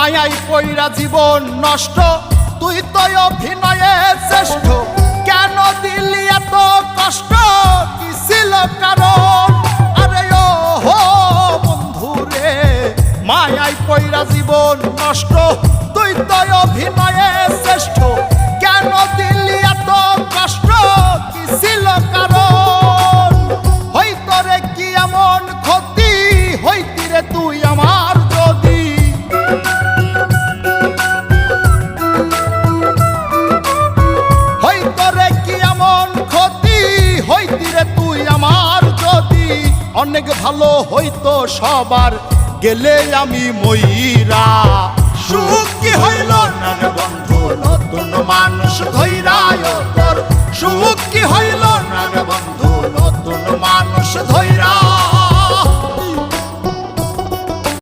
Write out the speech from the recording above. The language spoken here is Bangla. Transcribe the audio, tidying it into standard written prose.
মায়াই পইরা জীবন নষ্ট, তুই তো অভিনয়ে শ্রেষ্ঠ। কেন দিলি এত কষ্ট, কি ছিল কারণ? আরে ও হো বন্ধু রে, মায়াই পইরা জীবন নষ্ট, তুই তো অভিনয়ে শ্রেষ্ঠ। কেন দিলি এত কষ্ট, কি ছিল কারণ? হইতো রে কি এমন ক্ষতি, হইতি রে তুই আমার যদি। হইতো রে কি এমন ক্ষতি, হইতি রে তুই আমার যদি। অনেক ভালো হইতো সবার, গেলে আমি ময়রা। সুখ কি হইল না রে বন্ধু, নতুন মানুষ ধৈরায় তোর। সুখ কি হইল না রে বন্ধু, নতুন মানুষ ধৈরা।